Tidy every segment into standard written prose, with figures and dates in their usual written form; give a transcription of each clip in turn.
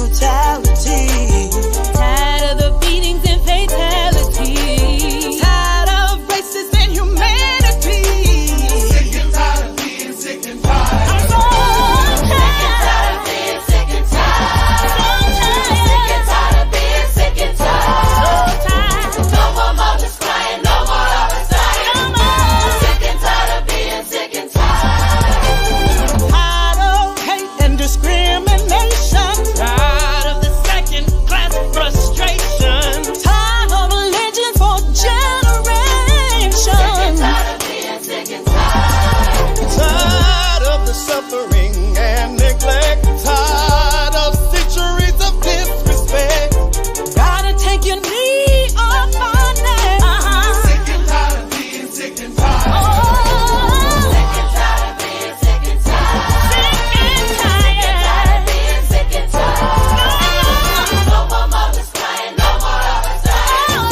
brutality. Tired of the beatings and fatalities. Tired of racist inhumanity. Sick and tired of being sick and tired. I'm so tired of being sick and tired. Sick and tired of being sick and tired. So tired. No more mothers crying, no more others dying. No more. Sick and tired of being sick and tired. Tired of hate and discrimination. Tired of the second-class frustration. Tired of religion for generations. Sick and tired of being sick and tired. Tired of the suffering and neglect. Tired of centuries of disrespect. Gotta take your knee off my neck. Sick and tired of being sick and tired. Oh, sick and tired of being sick and tired. Sick and tired of being sick and tired. No more mothers crying, no more others dying.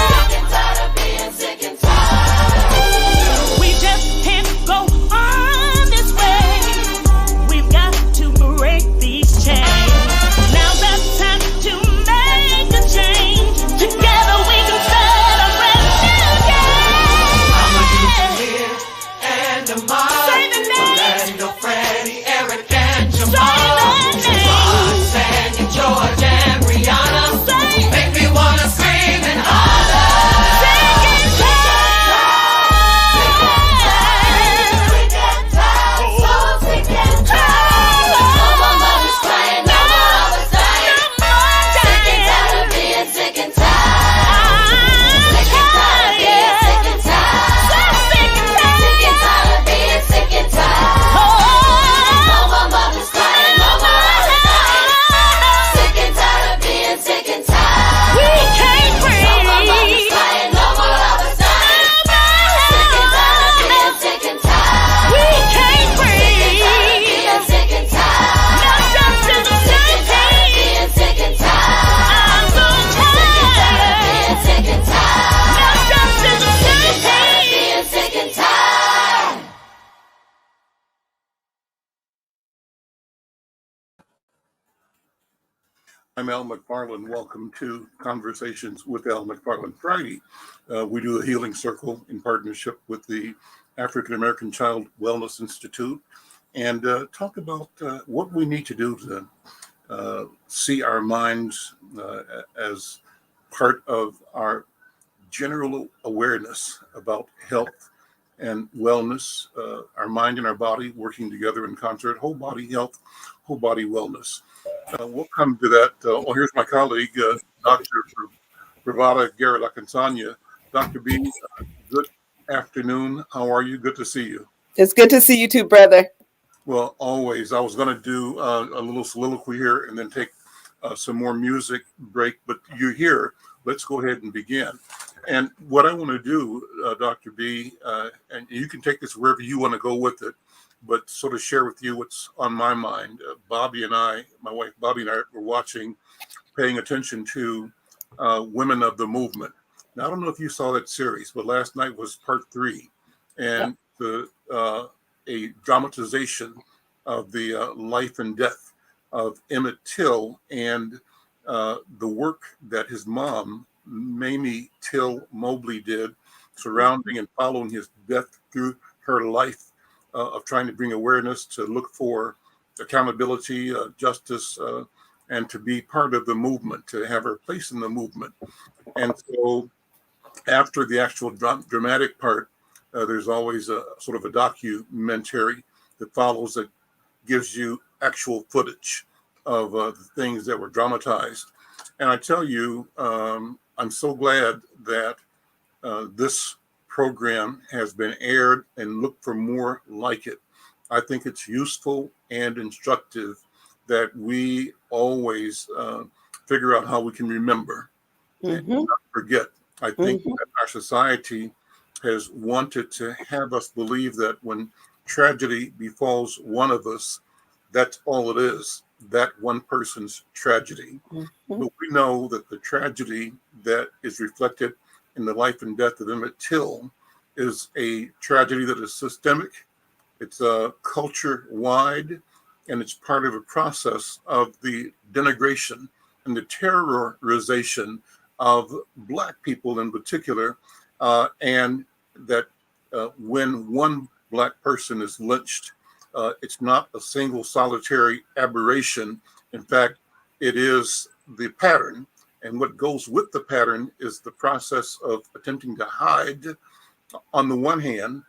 Sick and tired of being sick and tired. We just can't go on this way. We've got to break these chains. Now's the time to make a change. Together we can celebrate I'm a again. here and a mom. Say the name. Orlando, Freddie, Eric, and Say Jamal. the name. Sandy, George, and Rihanna. Say Make me wanna scream and holler. sick and Sick and tired, so sick and tired. No more mothers crying, no more others dying. Sick and tired of being sick and tired. Sick and tired of being sick and tired. Sick and tired of being sick and tired. No more mothers crying, no more others dying. Sick and tired of being sick and tired. We can't breathe. No more mothers crying, no more others dying. Sick and tired of being sick and tired. We can't breathe. Being sick and tired. No justice, no peace. Being sick and tired. I'm so tired. Being sick and tired. No justice, no peace. Being sick and tired. I'm Al McFarlane. Welcome to Conversations with Al McFarlane Friday. We do a healing circle in partnership with the African American Child Wellness Institute and talk about what we need to do to see our minds as part of our general awareness about health and wellness, our mind and our body working together in concert, whole body health, whole body wellness. We'll come to that. Here's my colleague, Dr. Pravada Garrett-Lakansanya. Dr. B, good afternoon. How are you? Good to see you. It's good to see you too, brother. Well, always. I was going to do a little soliloquy here and then take some more music break, but you're here. Let's go ahead and begin. And what I want to do, Dr. B, and you can take this wherever you want to go with it, but sort of share with you what's on my mind. Bobby and I, my wife Bobby and I were watching, paying attention to Women of the Movement. Now, I don't know if you saw that series, but last night was part 3, and a dramatization of the life and death of Emmett Till and the work that his mom, Mamie Till Mobley, did surrounding and following his death through her life of trying to bring awareness, to look for accountability, justice, and to be part of the movement, to have her place in the movement. And so after the actual dramatic part, there's always a sort of a documentary that follows that gives you actual footage of the things that were dramatized. And I tell you, I'm so glad that this program has been aired, and look for more like it. I think it's useful and instructive that we always figure out how we can remember and not forget. I think that our society has wanted to have us believe that when tragedy befalls one of us, that's all it is, that one person's tragedy. But we know that the tragedy that is reflected in the life and death of Emmett Till is a tragedy that is systemic. It's culture-wide. and it's part of a process of the denigration and the terrorization of Black people in particular, and that when one Black person is lynched, it's not a single solitary aberration. In fact, it is the pattern. And what goes with the pattern is the process of attempting to hide, on the one hand,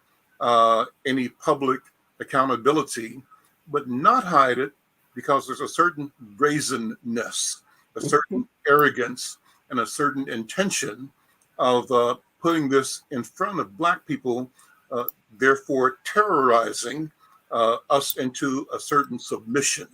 any public accountability, but not hide it because there's a certain brazenness, a certain arrogance, and a certain intention of putting this in front of Black people, therefore terrorizing us into a certain submission.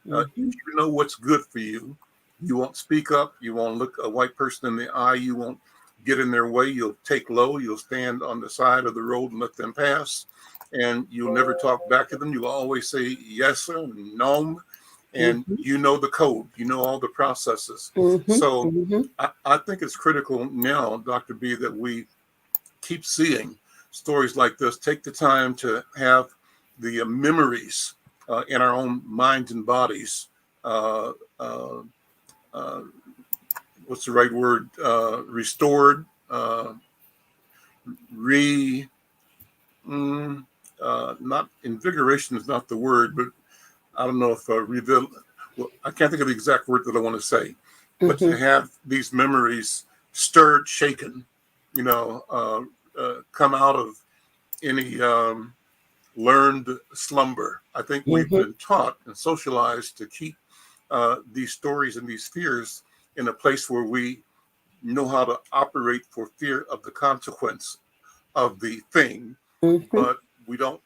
If you know what's good for you, you won't speak up, you won't look a white person in the eye, you won't get in their way, you'll take low, you'll stand on the side of the road and let them pass, and you'll never talk back to them. You'll always say yes sir and no, and you know the code, you know all the processes. So I think it's critical now, Dr. B, that we keep seeing stories like this. Take the time to have the memories in our own minds and bodies. What's the right word? Restored, not invigoration is not the word, but I don't know if reveal. Well, I can't think of the exact word that I want to say, but to have these memories stirred, shaken, come out of any learned slumber. I think we've been taught and socialized to keep these stories and these fears in a place where we know how to operate for fear of the consequence of the thing, but we don't.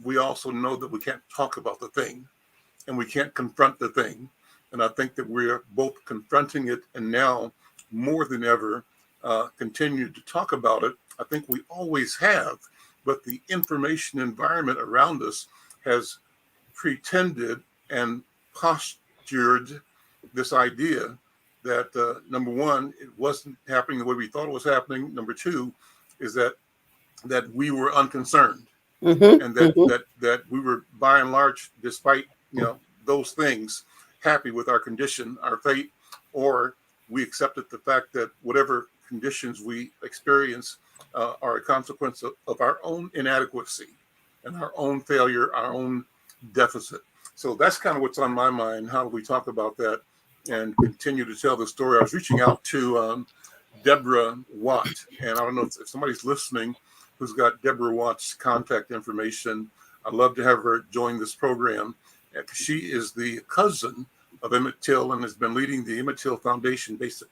We also know that we can't talk about the thing, and we can't confront the thing. And I think that we're both confronting it, and now more than ever, continue to talk about it. I think we always have, but the information environment around us has pretended and postured this idea that number one, it wasn't happening the way we thought it was happening. Number two, is that we were unconcerned, and that we were by and large, despite those things, happy with our condition, our fate, or we accepted the fact that whatever conditions we experience are a consequence of our own inadequacy and our own failure, our own deficit. So that's kind of what's on my mind. How do we talk about that and continue to tell the story? I was reaching out to Deborah Watt, and I don't know if somebody's listening who's got Deborah Watt's contact information. I'd love to have her join this program. She is the cousin of Emmett Till and has been leading the Emmett Till Foundation based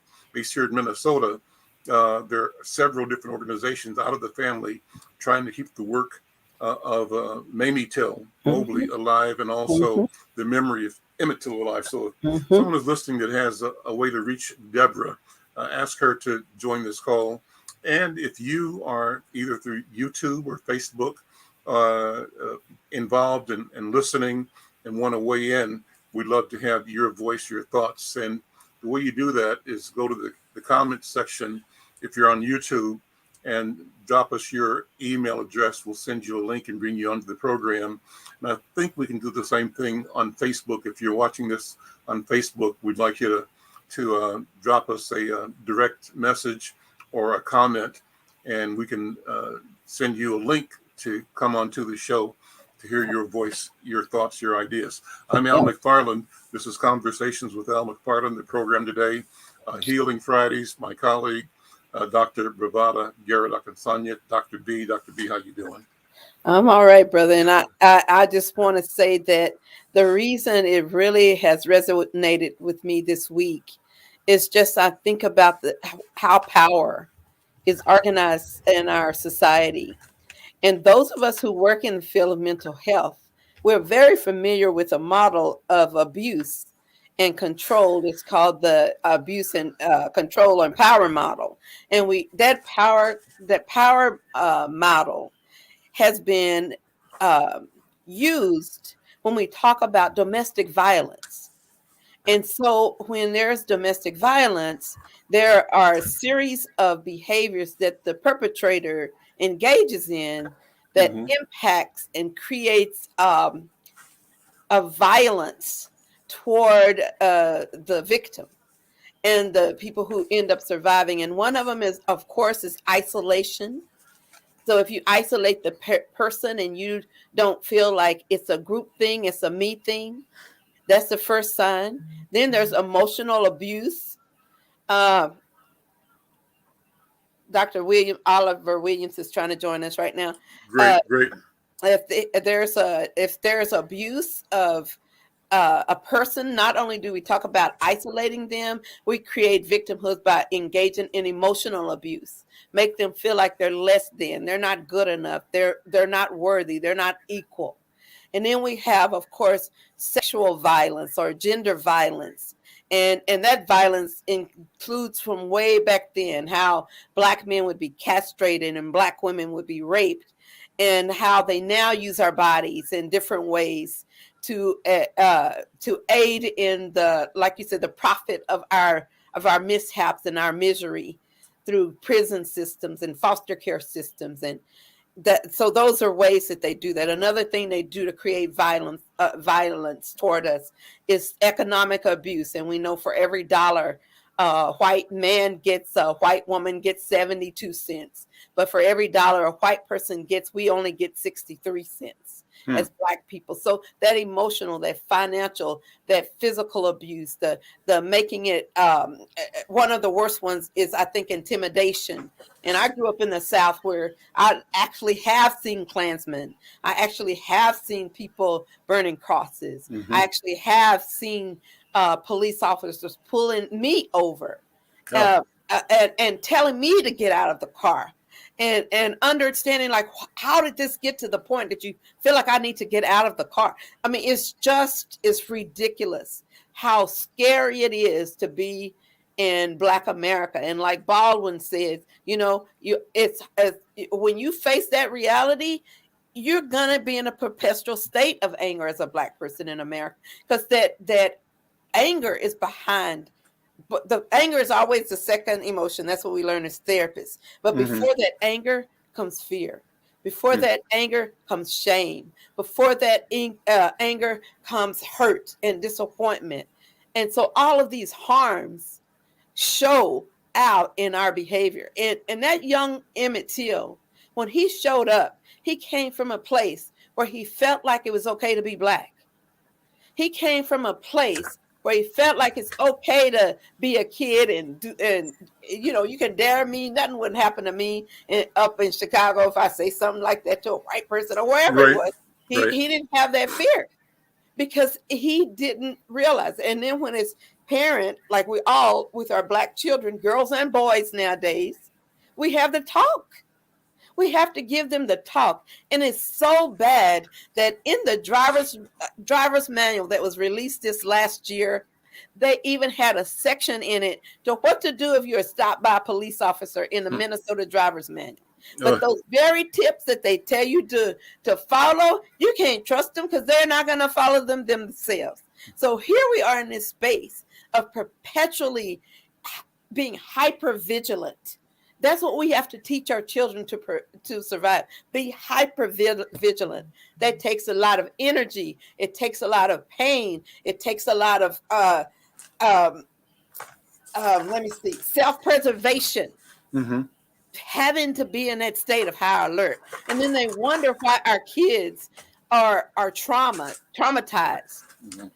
here in Minnesota. There are several different organizations out of the family trying to keep the work of Mamie Till Mobley alive, and also the memory of Emmett Till alive. So if someone is listening that has a way to reach Deborah, ask her to join this call. And if you are either through YouTube or Facebook involved and listening and want to weigh in, we'd love to have your voice, your thoughts. And the way you do that is go to the comment section if you're on YouTube and drop us your email address. We'll send you a link and bring you onto the program. And I think we can do the same thing on Facebook. If you're watching this on Facebook, we'd like you to drop us a direct message or a comment, and we can send you a link to come onto the show to hear your voice, your thoughts, your ideas. I'm Al McFarlane. This is Conversations with Al McFarlane, the program today. Healing Fridays, my colleague, Dr. Bravada Garrett Akansanya. Dr. B, how you doing? I'm all right, brother. And I just want to say that the reason it really has resonated with me this week is just I think about how power is organized in our society. And those of us who work in the field of mental health, we're very familiar with a model of abuse and control. It's called the abuse and control and power model. And that power model has been used when we talk about domestic violence. And so when there's domestic violence, there are a series of behaviors that the perpetrator engages in that impacts and creates of violence toward the victim and the people who end up surviving. And one of them is, of course, is isolation. So if you isolate the person and you don't feel like it's a group thing, it's a me thing, that's the first sign. Then there's emotional abuse. Uh, Dr. Oliver Williams is trying to join us right now. Great. If there's abuse of a person, not only do we talk about isolating them, we create victimhood by engaging in emotional abuse, make them feel like they're less than, they're not good enough, they're not worthy, they're not equal. And then we have, of course, sexual violence or gender violence. And that violence includes from way back then how Black men would be castrated and Black women would be raped, and how they now use our bodies in different ways to aid in the, like you said, the profit of our mishaps and our misery through prison systems and foster care systems. And that, so those are ways that they do that. Another thing they do to create violence toward us is economic abuse. And we know for every dollar white man gets, a white woman gets 72 cents. But for every dollar a white person gets, we only get 63 cents as Black people. So that emotional, that financial, that physical abuse, the making it, one of the worst ones is, I think, intimidation. And I grew up in the South where I actually have seen Klansmen. I actually have seen people burning crosses. I actually have seen police officers pulling me over and telling me to get out of the car. And understanding, like, how did this get to the point that you feel like I need to get out of the car? I mean, it's ridiculous how scary it is to be in Black America. And like Baldwin said, you know, when you face that reality, you're gonna be in a perpetual state of anger as a Black person in America, because that anger is behind. But the anger is always the second emotion. That's what we learn as therapists. But before that anger comes fear. Before that anger comes shame. Before that anger comes hurt and disappointment. And so all of these harms show out in our behavior. And that young Emmett Till, when he showed up, he came from a place where he felt like it was okay to be Black. He came from a place where he felt like it's okay to be a kid and you know, you can dare me, nothing wouldn't happen to me up in Chicago if I say something like that to a white person or wherever it was. He didn't have that fear because he didn't realize. And then when his parent, like we all with our Black children, girls and boys nowadays, we have the talk. We have to give them the talk. And it's so bad that in the driver's manual that was released this last year, they even had a section in it to what to do if you're stopped by a police officer in the Minnesota driver's manual. But those very tips that they tell you to follow, you can't trust them because they're not going to follow them themselves. So here we are in this space of perpetually being hyper vigilant. That's what we have to teach our children to survive. Be hyper vigilant. That takes a lot of energy. It takes a lot of pain. It takes a lot of self-preservation. Having to be in that state of high alert. And then they wonder why our kids are traumatized.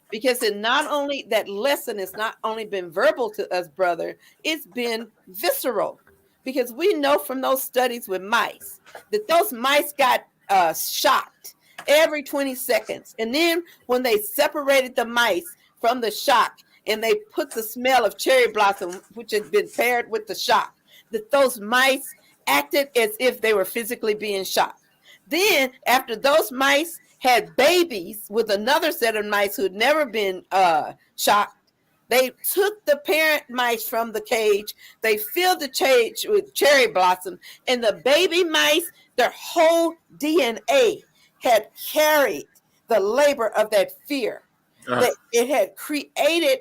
Because it not only, that lesson has not only been verbal to us, brother, it's been visceral. Because we know from those studies with mice that those mice got shocked every 20 seconds. And then when they separated the mice from the shock and they put the smell of cherry blossom, which had been paired with the shock, that those mice acted as if they were physically being shocked. Then after those mice had babies with another set of mice who had never been shocked, they took the parent mice from the cage. They filled the cage with cherry blossom, and the baby mice, their whole DNA had carried the labor of that fear. That it had created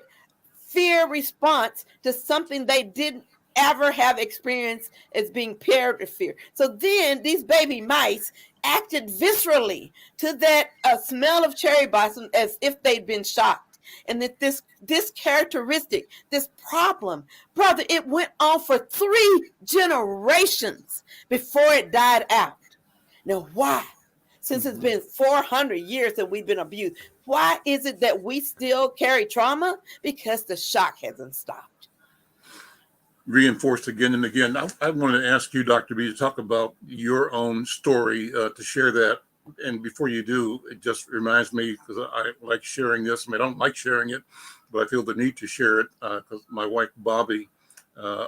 fear response to something they didn't ever have experienced as being paired with fear. So then these baby mice reacted viscerally to that smell of cherry blossom as if they'd been shocked. And that this characteristic, this problem, brother, it went on for 3 generations before it died out. Now, why? Since it's been 400 years that we've been abused, why is it that we still carry trauma? Because the shock hasn't stopped. Reinforced again and again. I wanted to ask you, Dr. B, to talk about your own story, to share that. And before you do, it just reminds me, because I like sharing this. I mean, I don't like sharing it, but I feel the need to share it because my wife, Bobby,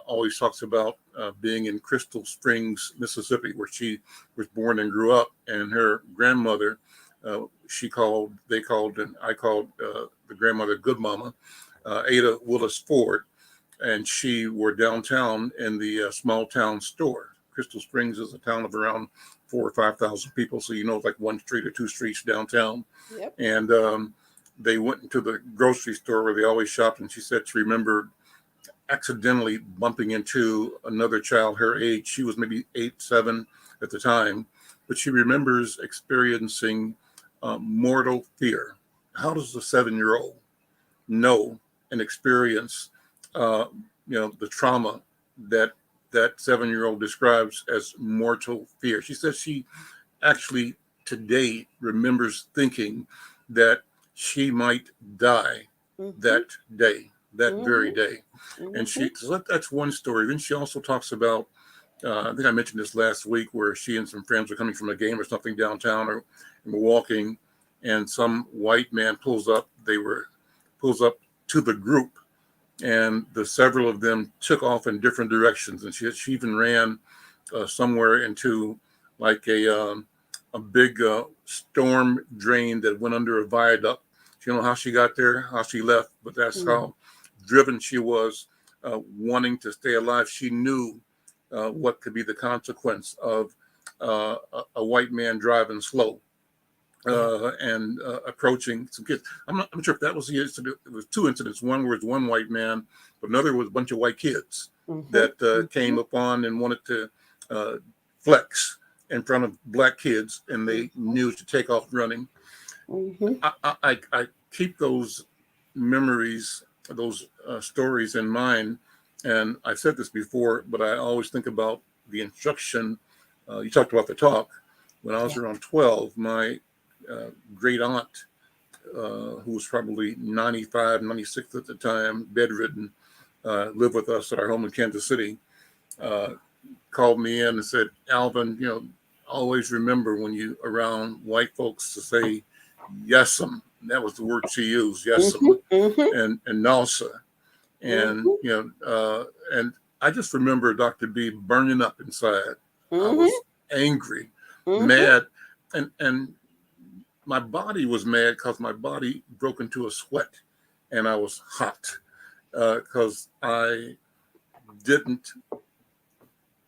always talks about being in Crystal Springs, Mississippi, where she was born and grew up. And her grandmother, they called, and I called the grandmother Good Mama, Ada Willis Ford. And she were downtown in the small town store. Crystal Springs is a town of around 4,000 or 5,000 people. So, it's like 1 street or 2 streets downtown. Yep. And they went into the grocery store where they always shopped. And she said she remembered accidentally bumping into another child her age. She was maybe 8, 7 at the time. But she remembers experiencing mortal fear. How does a 7-year-old know and experience the trauma that 7-year-old describes as mortal fear? She says she actually today remembers thinking that she might die that day, that very day. And so that's one story. Then she also talks about, I think I mentioned this last week, where she and some friends were coming from a game or something downtown, and were walking, and some white man pulls up to the group. And the several of them took off in different directions, and she even ran somewhere into like a big storm drain that went under a viaduct. She don't know how she got there, how she left, but that's how driven she was, wanting to stay alive. She knew what could be the consequence of a white man driving slow. And approaching some kids. I'm not sure if that was the incident. It was 2 incidents. One was one white man, but another was a bunch of white kids that came upon and wanted to flex in front of black kids, and they knew to take off running. I keep those memories, those stories in mind, and I've said this before, but I always think about the instruction. You talked about the talk. When I was around 12, my great aunt, who was probably 95, 96 at the time, bedridden, lived with us at our home in Kansas City, called me in and said, Alvin, always remember when you around white folks to say yes'm. That was the word she used, yes'm, and NALSA. And, and I just remember Dr. B burning up inside. I was angry, mad, and my body was mad because my body broke into a sweat, and I was hot because I didn't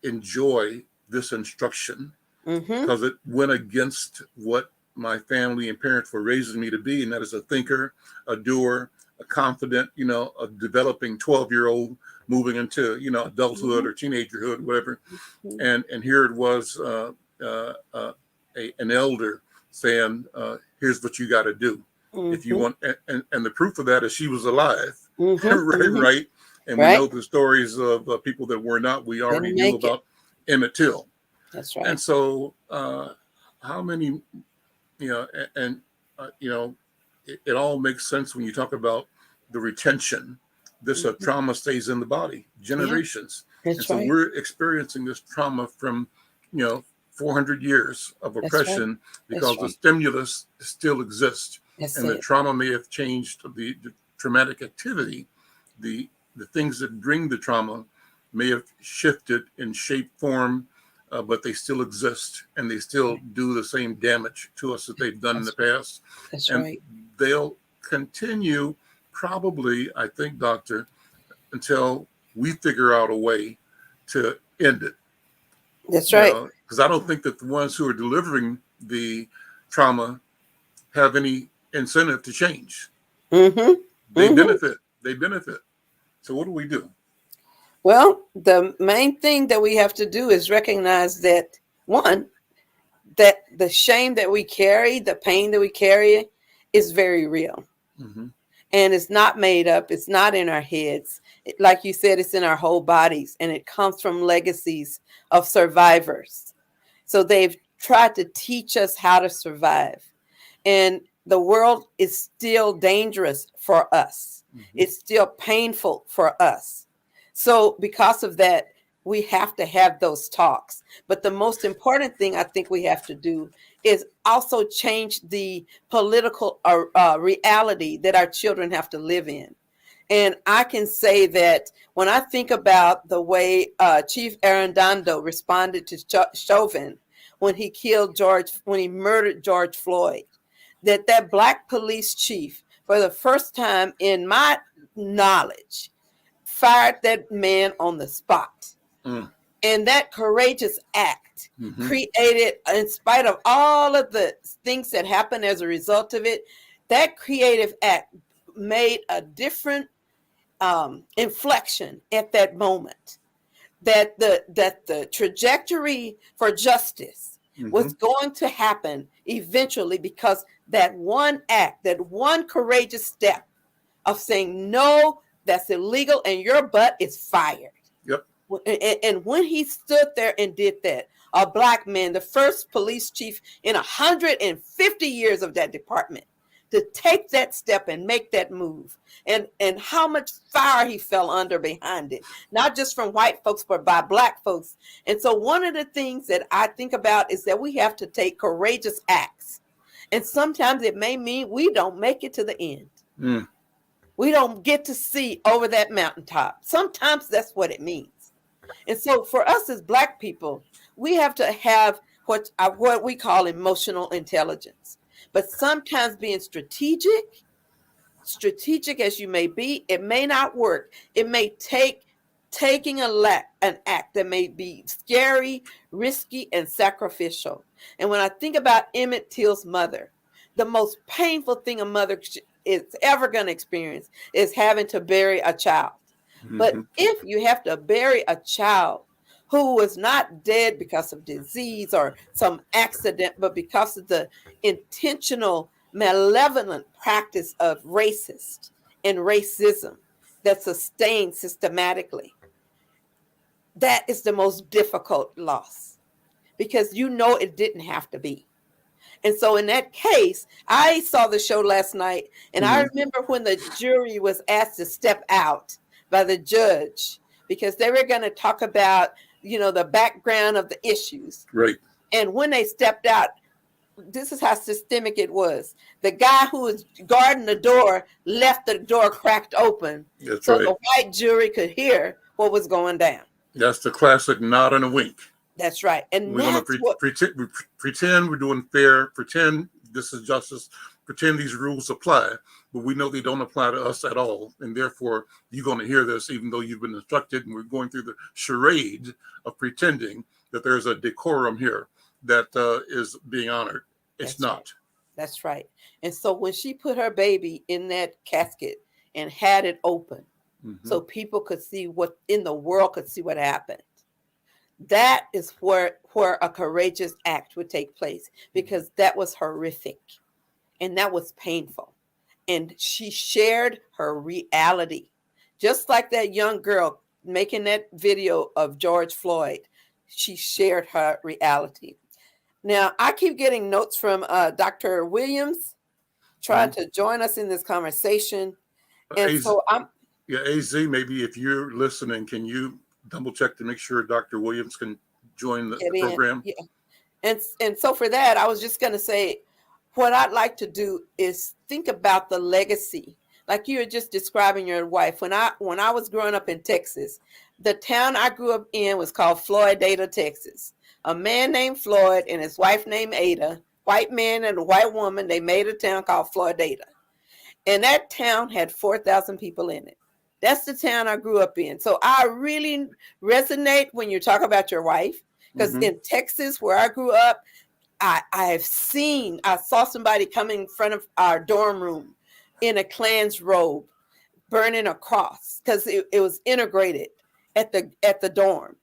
enjoy this instruction because it went against what my family and parents were raising me to be, and that is a thinker, a doer, a confident, a developing 12-year-old moving into, adulthood or teenagerhood, whatever. And here it was an elder saying, here's what you got to do. If you want, and the proof of that is she was alive, right? And we know the stories of people that were not. We already knew about Emmett Till. That's right. And so how many, it all makes sense when you talk about the retention. This trauma stays in the body generations. And so we're experiencing this trauma from, 400 years of oppression because the stimulus still exists. And the trauma may have changed the traumatic activity. The things that bring the trauma may have shifted in shape, form, but they still exist, and they still do the same damage to us that they've done in the past. And they'll continue probably, I think, Doctor, until we figure out a way to end it. That's right. Because I don't think that the ones who are delivering the trauma have any incentive to change. They benefit. So what do we do? Well, the main thing that we have to do is recognize that, one, that the shame that we carry, the pain that we carry, is very real. Mhm. And it's not made up. It's not in our heads. Like you said, it's in our whole bodies, and it comes from legacies of survivors. So they've tried to teach us how to survive. And the world is still dangerous for us. Mhm. It's still painful for us. So because of that, we have to have those talks. But the most important thing I think we have to do is also change the political reality that our children have to live in. And I can say that when I think about the way Chief Arredondo responded to Chauvin when he when he murdered George Floyd, that black police chief, for the first time in my knowledge, fired that man on the spot. Mm. And that courageous act Mhm. created, in spite of all of the things that happened as a result of it, that creative act made a different inflection at that moment. That the trajectory for justice was Mhm. going to happen eventually, because that one act, that one courageous step of saying, no, that's illegal and your butt is fired. Yep. And when he stood there and did that, a black man, the first police chief in 150 years of that department, to take that step and make that move, and how much fire he fell under behind it, not just from white folks, but by black folks. And so one of the things that I think about is that we have to take courageous acts. And sometimes it may mean we don't make it to the end. Mm. We don't get to see over that mountaintop. Sometimes that's what it means. And so for us as black people, we have to have what we call emotional intelligence. But sometimes being strategic as you may be, it may not work. It may take taking an act that may be scary, risky, and sacrificial. And when I think about Emmett Till's mother, the most painful thing a mother is ever going to experience is having to bury a child. But Mhm. if you have to bury a child who was not dead because of disease or some accident, but because of the intentional, malevolent practice of racist and racism that's sustained systematically, that is the most difficult loss, because you know it didn't have to be. And so in that case, I saw the show last night, and I Mhm. remember when the jury was asked to step out by the judge, because they were going to talk about, the background of the issues. Right. And when they stepped out, this is how systemic it was. The guy who was guarding the door left the door cracked open That's so right. the white jury could hear what was going down. That's the classic nod and a wink. That's right. And We're going to that's what pretend we're doing fair, pretend this is justice, pretend these rules apply, but we know they don't apply to us at all. And therefore, you're going to hear this even though you've been instructed, and we're going through the charade of pretending that there's a decorum here that is being honored. It's That's not. right. That's right. And so when she put her baby in that casket and had it open Mhm. so people could see what in the world could see what happened, that is where a courageous act would take place, because that was horrific and that was painful. And she shared her reality, just like that young girl making that video of George Floyd. She shared her reality. Now, I keep getting notes from Dr. Williams trying Mhm. to join us in this conversation. And AZ, so I'm yeah, AZ, maybe if you're listening, can you double check to make sure Dr. Williams can join the get in. program? Yeah. And so for that, I was just going to say, what I'd like to do is think about the legacy. Like you were just describing your wife. When I was growing up in Texas, the town I grew up in was called Floydada, Texas. A man named Floyd and his wife named Ada, white man and a white woman, they made a town called Floydada. And that town had 4,000 people in it. That's the town I grew up in. So I really resonate when you talk about your wife, because Mhm. in Texas, where I grew up, I saw somebody come in front of our dorm room in a Klan's robe, burning a cross, because it was integrated at the dorm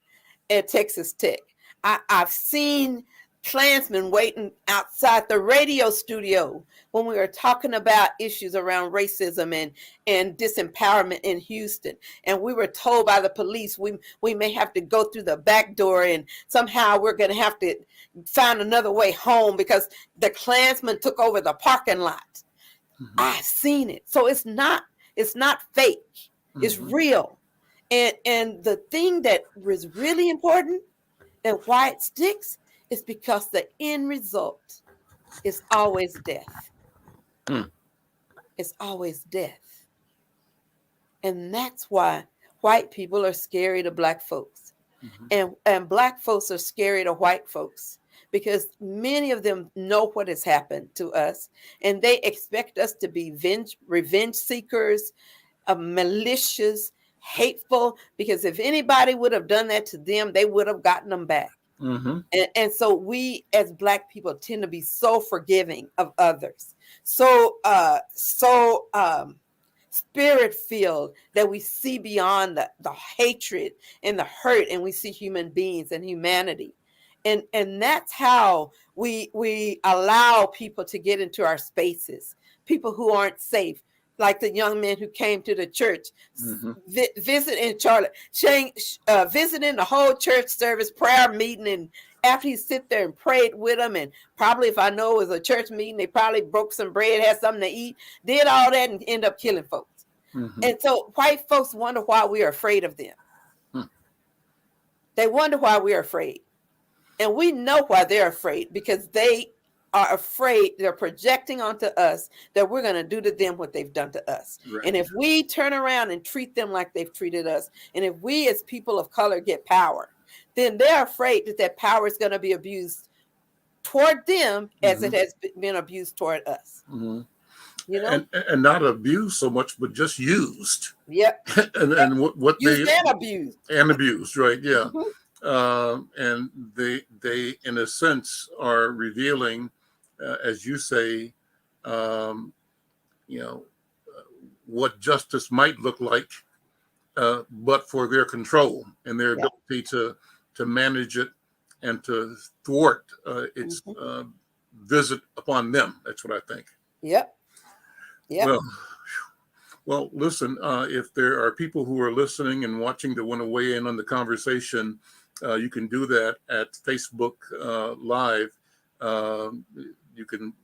at Texas Tech. I've seen Klansmen waiting outside the radio studio when we were talking about issues around racism and disempowerment in Houston. And we were told by the police we may have to go through the back door and somehow we're going to have to find another way home because the Klansmen took over the parking lot. I've seen it. So it's not fake. It's real. And the thing that was really important and why it sticks is because the end result is always death. It's always death. And that's why white people are scary to black folks. And black folks are scary to white folks because many of them know what has happened to us and they expect us to be revenge seekers, malicious, hateful, because if anybody would have done that to them, they would have gotten them back. And so we as black people tend to be so forgiving of others, so spirit filled that we see beyond the hatred and the hurt, and we see human beings and humanity. And that's how we allow people to get into our spaces, people who aren't safe, like the young man who came to the church, visit in Charlotte, visiting the whole church service, prayer meeting, and after he sit there and prayed with them, and probably if I know it was a church meeting, they probably broke some bread, had something to eat, did all that, and end up killing folks. And so white folks wonder why we are afraid of them. They wonder why we're afraid. And we know why they're afraid, because they are afraid, they're projecting onto us that we're going to do to them what they've done to us. And if we turn around and treat them like they've treated us, and if we as people of color get power, then they're afraid that that power is going to be abused toward them as it has been abused toward us. You know, and not abused so much, but just used. Yep. and what used they and abused, right? Yeah. And they in a sense are revealing, as you say, what justice might look like, but for their control and their ability to manage it and to thwart its visit upon them. That's what I think. Yep. Well, listen, if there are people who are listening and watching that want to weigh in on the conversation, you can do that at Facebook Live. You can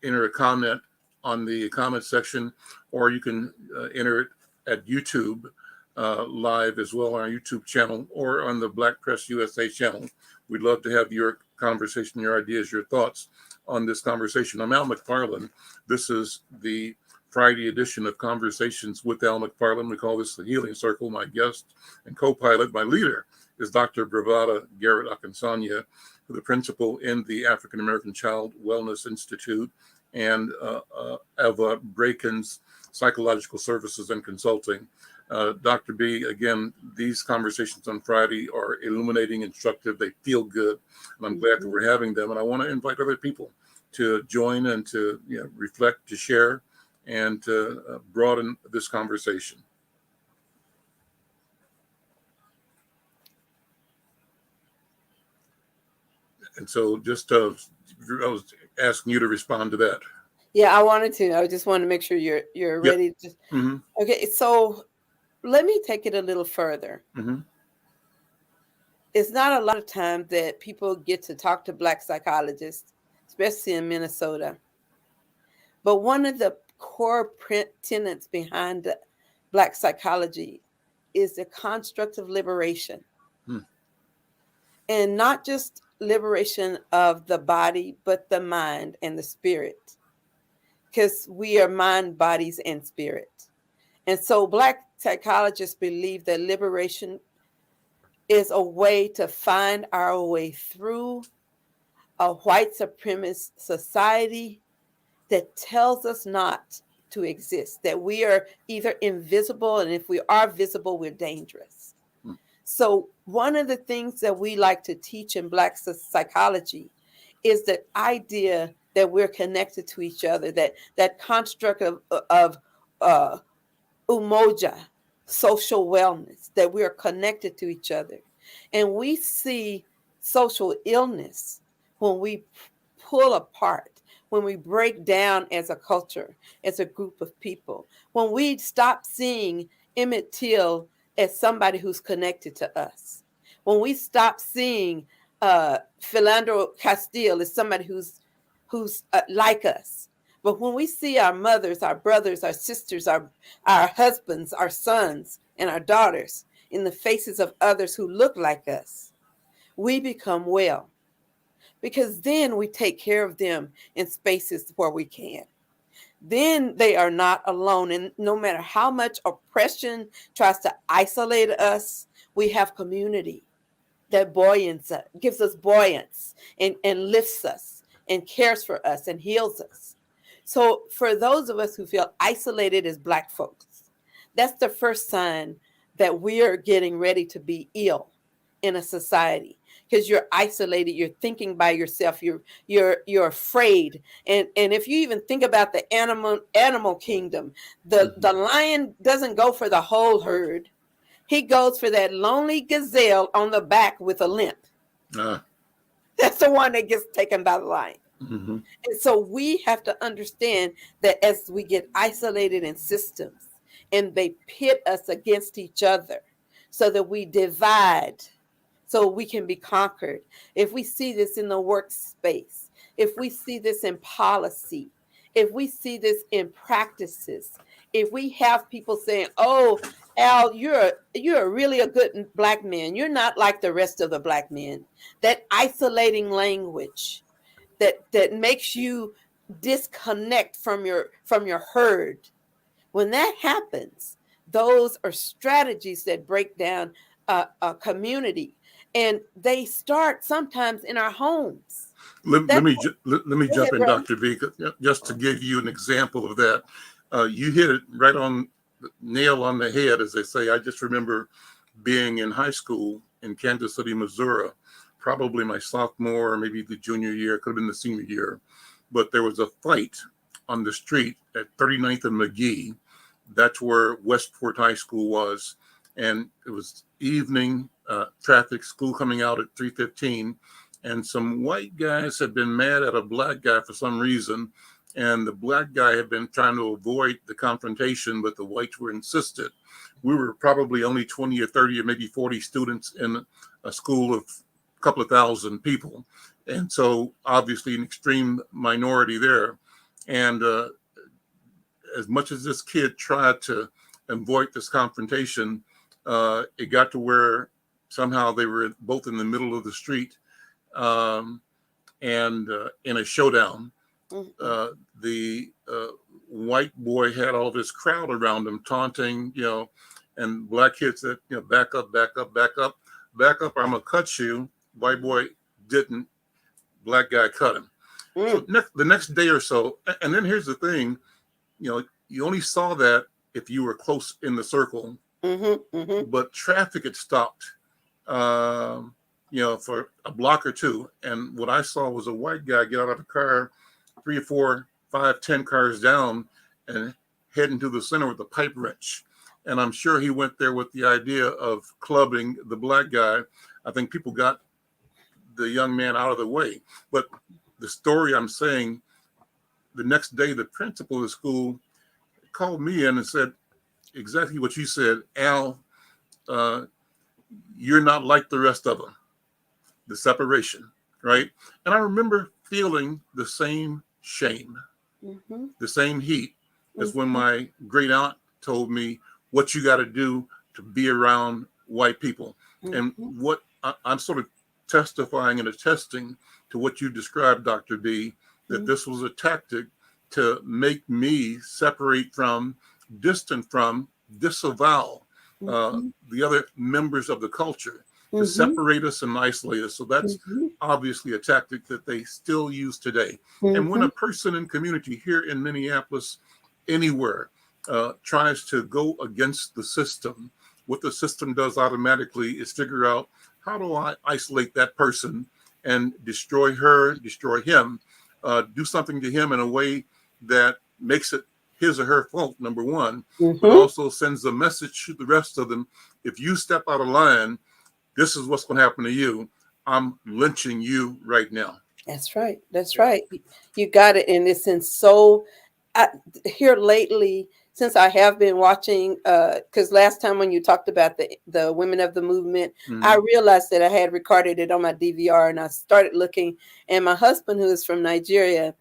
enter a comment on the comment section, or you can enter it at YouTube Live as well, on our YouTube channel, or on the Black Press USA channel. We'd love to have your conversation, your ideas, your thoughts on this conversation. I'm Al McFarlane. This is the Friday edition of Conversations with Al McFarlane. We call this the Healing Circle. My guest and co-pilot, my leader, is Dr. Bravada Garrett Akinsanya, the principal in the African American Child Wellness Institute, and Eva Braken's Psychological Services and Consulting. Dr. B, again, these conversations on Friday are illuminating, instructive. They feel good, and I'm glad that we're having them. And I want to invite other people to join and to reflect, to share, and to broaden this conversation. And so just I was asking you to respond to that. Yeah, I wanted to. I just wanted to make sure you're ready. Okay, so let me take it a little further. It's not a lot of times that people get to talk to Black psychologists, especially in Minnesota. But one of the core tenets behind the Black psychology is the construct of liberation. And not just liberation of the body, but the mind and the spirit. Because we are mind, bodies, and spirit. And so Black psychologists believe that liberation is a way to find our way through a white supremacist society that tells us not to exist, that we are either invisible, and if we are visible, we're dangerous. So one of the things that we like to teach in Black psychology is the idea that we're connected to each other, that construct of umoja, social wellness, that we are connected to each other. And we see social illness when we pull apart, when we break down as a culture, as a group of people, when we stop seeing Emmett Till as somebody who's connected to us, when we stop seeing Philando Castile as somebody who's like us, but when we see our mothers, our brothers, our sisters, our husbands, our sons, and our daughters in the faces of others who look like us, we become well, because then we take care of them in spaces where we can. Then they are not alone. And no matter how much oppression tries to isolate us, we have community that gives us buoyance and lifts us and cares for us and heals us. So for those of us who feel isolated as Black folks, that's the first sign that we are getting ready to be ill in a society, because you're isolated, you're thinking by yourself, you're afraid. And if you even think about the animal kingdom, the lion doesn't go for the whole herd. He goes for that lonely gazelle on the back with a limp. That's the one that gets taken by the lion. Mm-hmm. And so we have to understand that as we get isolated in systems and they pit us against each other so that we divide so we can be conquered. If we see this in the workspace, if we see this in policy, if we see this in practices, if we have people saying, "Oh, Al, you're really a good Black man. You're not like the rest of the Black men," that isolating language that makes you disconnect from your herd. When that happens, those are strategies that break down a community, and they start sometimes in our homes. Let me jump ahead, in, brother. Dr. V, just to give you an example of that. You hit it right on the nail on the head, as they say. I just remember being in high school in Kansas City, Missouri, probably my sophomore or maybe the junior year, could have been the senior year. But there was a fight on the street at 39th and McGee. That's where Westport High School was. And it was evening traffic, school coming out at 3:15. And some white guys had been mad at a Black guy for some reason. And the Black guy had been trying to avoid the confrontation, but the whites were insistent. We were probably only 20 or 30 or maybe 40 students in a school of a couple of thousand people. And so obviously an extreme minority there. And as much as this kid tried to avoid this confrontation, it got to where somehow they were both in the middle of the street and in a showdown. The white boy had all this crowd around him taunting, and Black kids said, back up, back up, back up, back up, or I'm gonna cut you. White boy didn't. Black guy cut him. So the next day or so, and then here's the thing, you only saw that if you were close in the circle, but traffic had stopped, for a block or two. And what I saw was a white guy get out of the car, 3 or 4, 5, 10 cars down and head into the center with a pipe wrench. And I'm sure he went there with the idea of clubbing the Black guy. I think people got the young man out of the way. But the story I'm saying, the next day, the principal of the school called me in and said exactly what you said. Al, you're not like the rest of them. The separation, right? And I remember feeling the same shame, the same heat as when my great aunt told me what you got to do to be around white people. And what I'm sort of testifying and attesting to what you described, Dr. B, that this was a tactic to make me separate from, distant from, disavow the other members of the culture, to separate us and isolate us. So that's obviously a tactic that they still use today. And when a person in community here in Minneapolis, anywhere, tries to go against the system, what the system does automatically is figure out, how do I isolate that person and destroy her, destroy him, do something to him in a way that makes it his or her fault, number one, but also sends a message to the rest of them. If you step out of line, this is what's going to happen to you. I'm lynching you right now. That's right. That's right. You got it. And it's in so I, here lately, since I have been watching, because last time when you talked about the women of the movement, I Hmm. realized that I had recorded it on my DVR, and I started looking. And my husband, who is from Nigeria,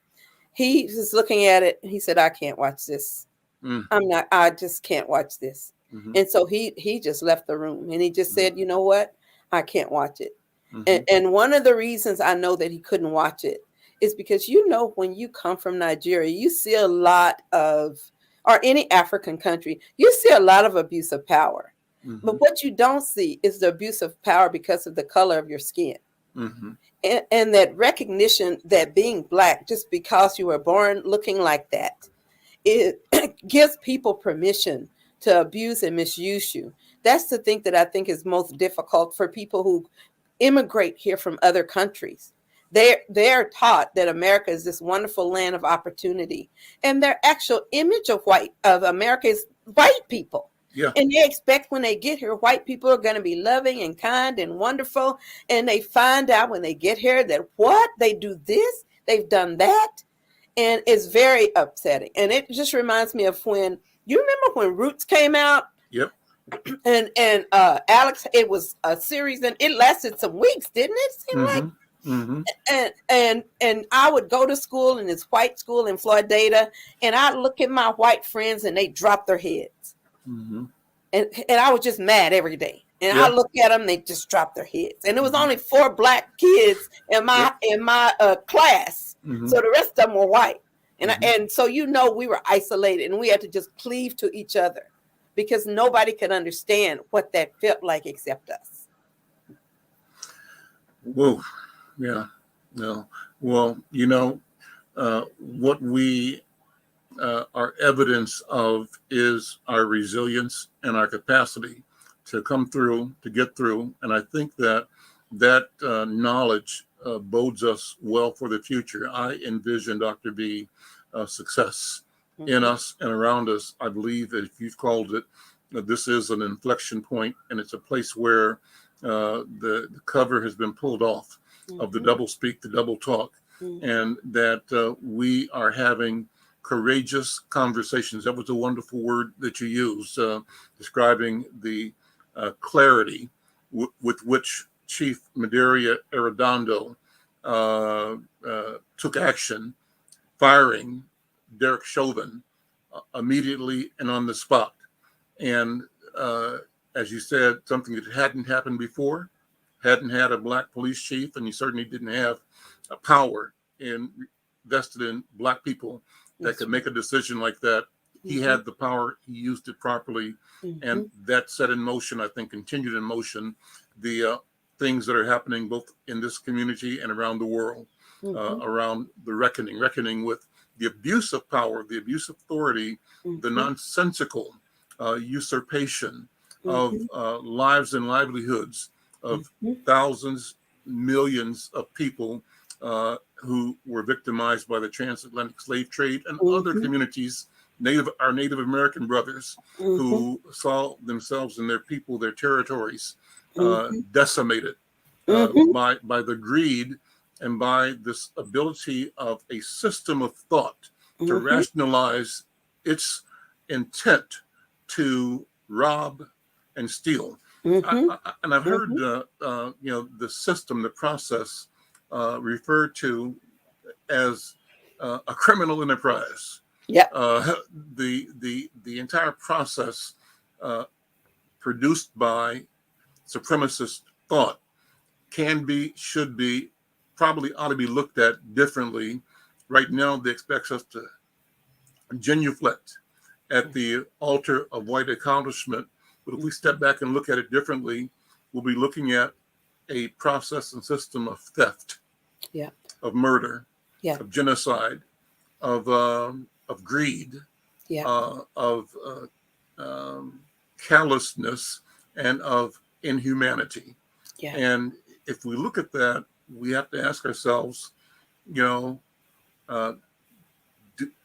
he was looking at it. And he said, "I can't watch this. I'm not. I just can't watch this." Hmm. And so he just left the room, and he just said, "You know what? I can't watch it." Hmm. And one of the reasons I know that he couldn't watch it is because, you know, when you come from Nigeria, you see a lot of, or any African country, you see a lot of abuse of power. Hmm. But what you don't see is the abuse of power because of the color of your skin. Hmm. And that recognition that being black, just because you were born looking like that, it gives people permission to abuse and misuse you. That's the thing that I think is most difficult for people who immigrate here from other countries. They're taught that America is this wonderful land of opportunity, and their actual image of America is white people. Yeah. And they expect when they get here, white people are going to be loving and kind and wonderful. And they find out when they get here that what they do this, they've done that, and it's very upsetting. And it just reminds me of when you remember when Roots came out, Yep. and Alex, it was a series and it lasted some weeks, didn't it? Seem like. Hmm. Hmm. And I would go to school in this white school in Florida, and I'd look at my white friends and they drop their heads, Hmm. and I was just mad every day. And I Yeah. look at them, they just drop their heads. And it was Hmm. only 4 black kids in Yep. my class, Hmm. so the rest of them were white. Hmm. And so, you know, we were isolated and we had to just cleave to each other because nobody could understand what that felt like except us. Whoa. Yeah. No. Well, what we are evidence of is our resilience and our capacity to come through, to get through. And I think that knowledge bodes us well for the future. I envision, Dr. B, success in Mhm. us and around us. I believe that if you've called it, this is an inflection point, and it's a place where the cover has been pulled off of the Mhm. double speak, the double talk, Mhm. and that we are having courageous conversations. That was a wonderful word that you used, describing the clarity with which Chief Medaria Arredondo took action, firing Derek Chauvin immediately and on the spot. And as you said, something that hadn't happened before, hadn't had a black police chief, and he certainly didn't have a power vested in black people that That's could right. make a decision like that. He Mhm. had the power, he used it properly, and Mhm. that set in motion, I think, continued in motion the things that are happening both in this community and around the world, Mhm. around the reckoning with the abuse of power, the abuse of authority, the Mhm. nonsensical usurpation of Mhm. lives and livelihoods of Mhm. thousands, millions of people who were victimized by the transatlantic slave trade and other Mhm. communities, our Native American brothers, Mhm. who saw themselves and their people, their territories, Mhm. decimated Mhm. by the greed and by this ability of a system of thought to Mhm. rationalize its intent to rob and steal. Mhm. And I've heard, Mhm. the system, the process, referred to as a criminal enterprise. Yeah. Uh, the entire process uh, produced by supremacist thought can be, should be, probably ought to be looked at differently. Right now, they expect us to genuflect at the altar of white accomplishment. But if we step back and look at it differently, we'll be looking at a process and system of theft, Yeah. of murder, Yeah. of genocide, of greed, Yeah. of callousness, and of inhumanity. Yeah. And if we look at that, we have to ask ourselves, you know, uh,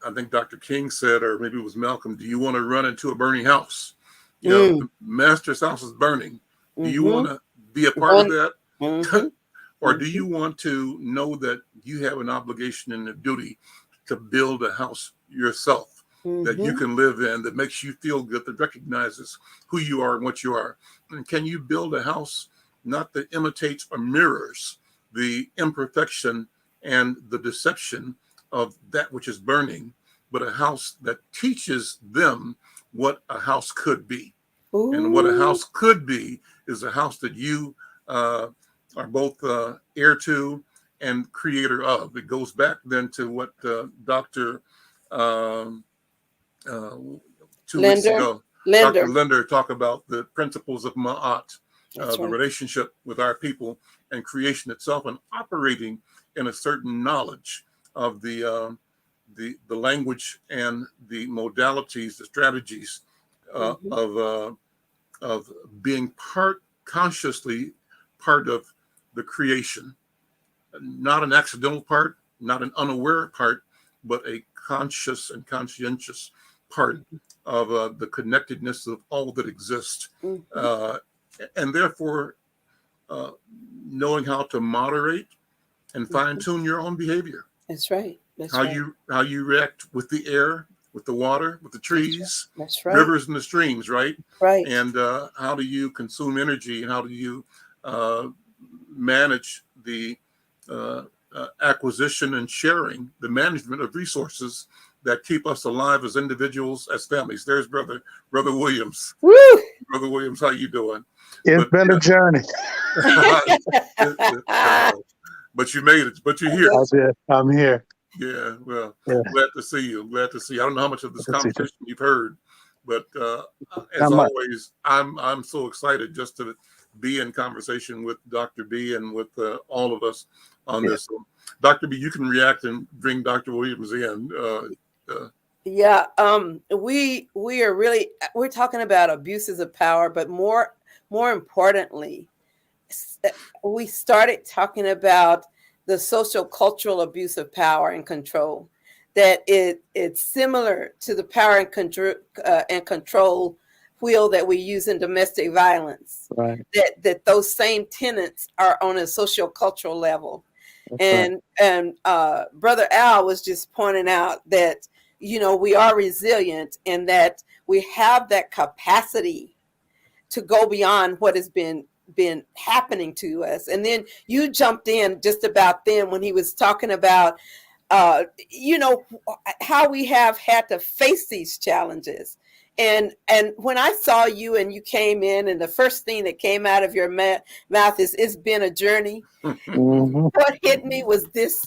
I think Dr. King said, or maybe it was Malcolm, do you want to run into a burning house? Mm. The master's house is burning. Do you want Mhm. to be a part of One. that? Mhm. Or do you want to know that you have an obligation and a duty to build a house yourself that you can live in, that makes you feel good, that recognizes who you are and what you are? And can you build a house not that imitates or mirrors the imperfection and the deception of that which is burning, but a house that teaches them what a house could be? And what a house could be is a house that you are both heir to and creator of. It goes back then to what Dr. 2 weeks ago, Dr. Linder talked about the principles of Ma'at, the relationship with our people and creation itself, and operating in a certain knowledge of the language and the modalities, the strategies of being consciously part of the creation, not an accidental part, not an unaware part, but a conscious and conscientious part of the connectedness of all that exists, and therefore knowing how to moderate and fine tune your own behavior. That's right. How you react with the air, with the water, with the trees, That's right. rivers and the streams, right? Right. And how do you consume energy, and how do you manage the acquisition and sharing, the management of resources that keep us alive as individuals, as families? There's brother Williams. Woo! Brother Williams, how you doing? It's been a journey. But you made it. But you're here. I'm here. Yeah, well, Yeah. glad to see you. Glad to see you. I don't know how much of this conversation you've heard, but as How much? always, I'm so excited just to be in conversation with Dr. B and with all of us on this. So, Dr. B, you can react and bring Dr. Williams in. We are really, we're talking about abuses of power, but more importantly, we started talking about the social cultural abuse of power and control, that it's similar to the power and control wheel that we use in domestic violence. Right. That those same tenets are on a social cultural level. That's And Brother Al was just pointing out that, we are resilient and that we have that capacity to go beyond what has been happening to us. And then you jumped in just about then when he was talking about how we have had to face these challenges. And when I saw you and you came in, and the first thing that came out of your mouth is, "It's been a journey." What hit me was this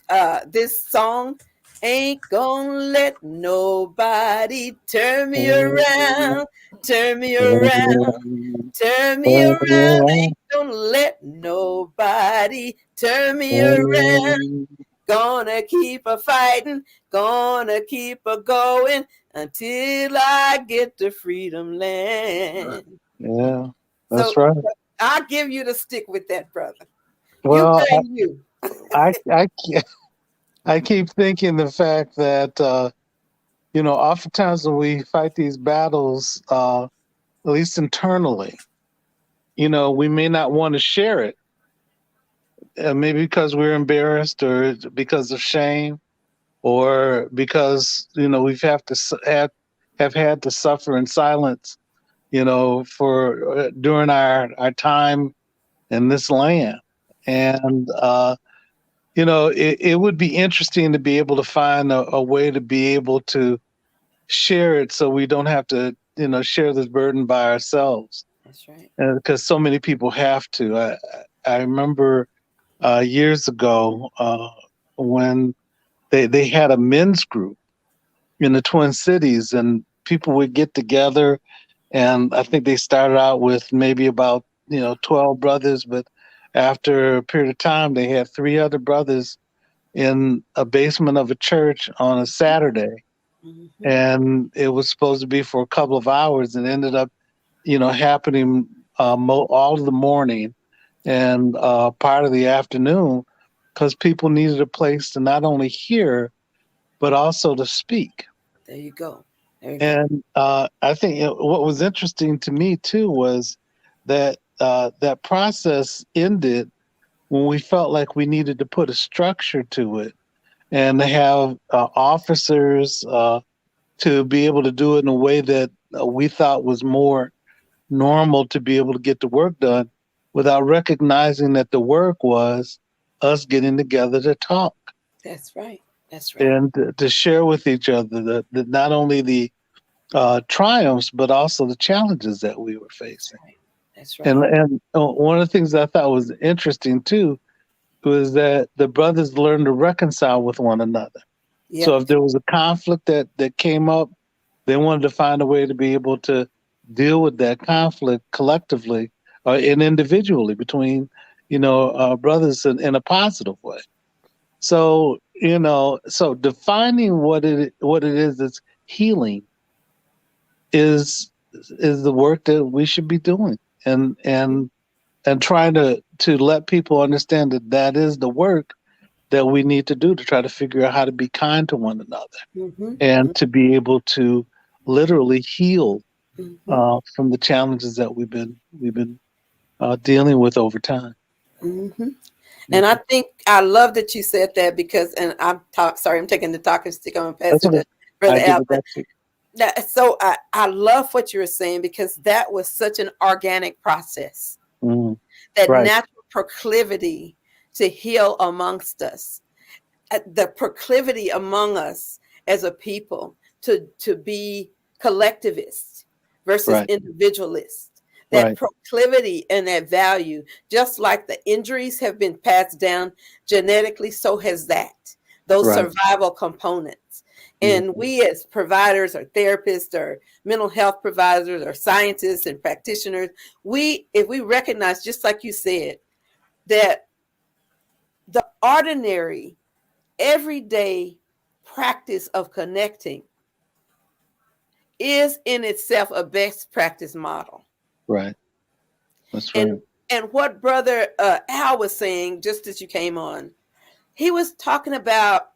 song, "Ain't gonna let nobody turn me around, turn me around, turn me around. Ain't gonna let nobody turn me around. Gonna keep a fighting, gonna keep a going until I get to freedom land." Yeah, that's right. I'll give you the stick with that, brother. Well, You. I keep thinking the fact that oftentimes when we fight these battles, at least internally, we may not want to share it, maybe because we're embarrassed, or because of shame, or because we've have had to suffer in silence, for during our time in this land. And it would be interesting to be able to find a way to be able to share it, so we don't have to share this burden by ourselves. That's right. Because so many people have to. I remember years ago when they had a men's group in the Twin Cities, and people would get together, and I think they started out with maybe about 12 brothers, but after a period of time they had 3 other brothers in a basement of a church on a Saturday. And it was supposed to be for a couple of hours, and ended up happening all of the morning and part of the afternoon, because people needed a place to not only hear but also to speak. There you go. And I think what was interesting to me too was that that process ended when we felt like we needed to put a structure to it and to have officers to be able to do it in a way that we thought was more normal to be able to get the work done without recognizing that the work was us getting together to talk That's right. That's right. and to share with each other the not only the triumphs but also the challenges that we were facing. That's right. And one of the things I thought was interesting too was that the brothers learned to reconcile with one another. Yep. So if there was a conflict that came up, they wanted to find a way to be able to deal with that conflict collectively and individually between, brothers in a positive way. So, so defining what it is that's healing is the work that we should be doing, and trying to let people understand that is the work that we need to do to try to figure out how to be kind to one another and to be able to literally heal from the challenges that we've been dealing with over time. And I think I love that you said that because, and I'm taking the talking stick. I'm going to pass it to Brother Al. So I love what you were saying because that was such an organic process. That natural proclivity to heal amongst us, the proclivity among us as a people to be collectivists versus individualists. That proclivity and that value, just like the injuries have been passed down genetically, so has those survival components. And we as providers or therapists or mental health providers or scientists and practitioners, if we recognize, just like you said, that the ordinary, everyday practice of connecting is in itself a best practice model. Right. That's right. And what Brother Al was saying, just as you came on, he was talking about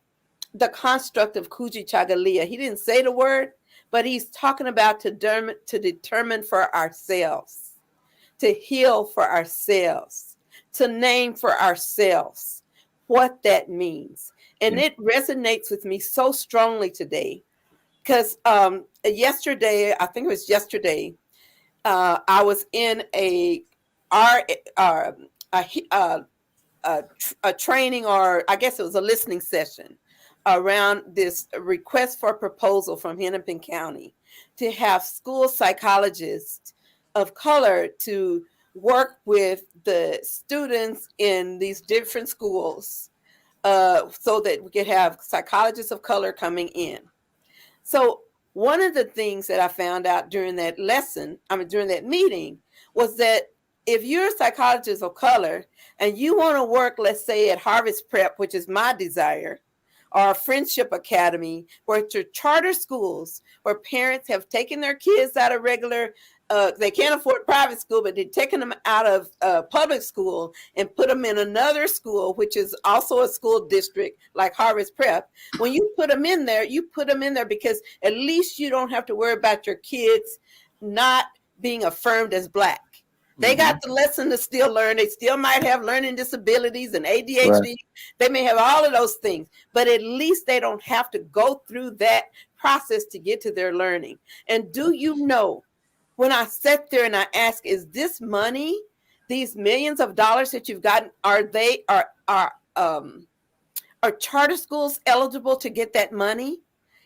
the construct of Kujichagulia. He didn't say the word, but he's talking about to determine for ourselves, to heal for ourselves, to name for ourselves what that means. And it resonates with me so strongly today because yesterday, I think it was yesterday, I was in a training, or I guess it was a listening session around this request for a proposal from Hennepin County to have school psychologists of color to work with the students in these different schools so that we could have psychologists of color coming in. So one of the things that I found out during that during that meeting, was that if you're a psychologist of color and you want to work, let's say at Harvest Prep, which is my desire, or Friendship Academy, where it's charter schools where parents have taken their kids out of regular, they can't afford private school, but they've taken them out of public school and put them in another school, which is also a school district like Harvest Prep. When you put them in there, because at least you don't have to worry about your kids not being affirmed as Black. They got the lesson to still learn. They still might have learning disabilities and ADHD. They may have all of those things, but at least they don't have to go through that process to get to their learning. And do you know, when I sat there and I asked, is this money, these millions of dollars that you've gotten, are charter schools eligible to get that money?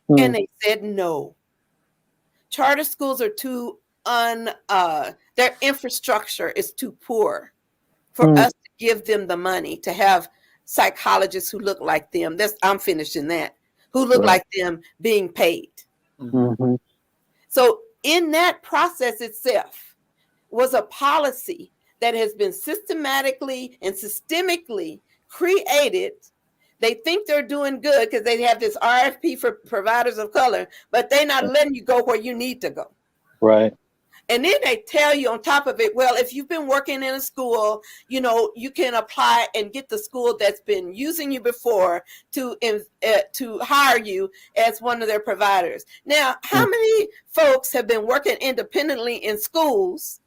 And they said no. Charter schools are too their infrastructure is too poor for us to give them the money to have psychologists who look like them. I'm finishing that. Who look like them being paid. So in that process itself was a policy that has been systematically and systemically created. They think they're doing good because they have this RFP for providers of color, but they're not letting you go where you need to go. Right. And then they tell you on top of it, well, if you've been working in a school, you can apply and get the school that's been using you before to hire you as one of their providers. Now, how many folks have been working independently in schools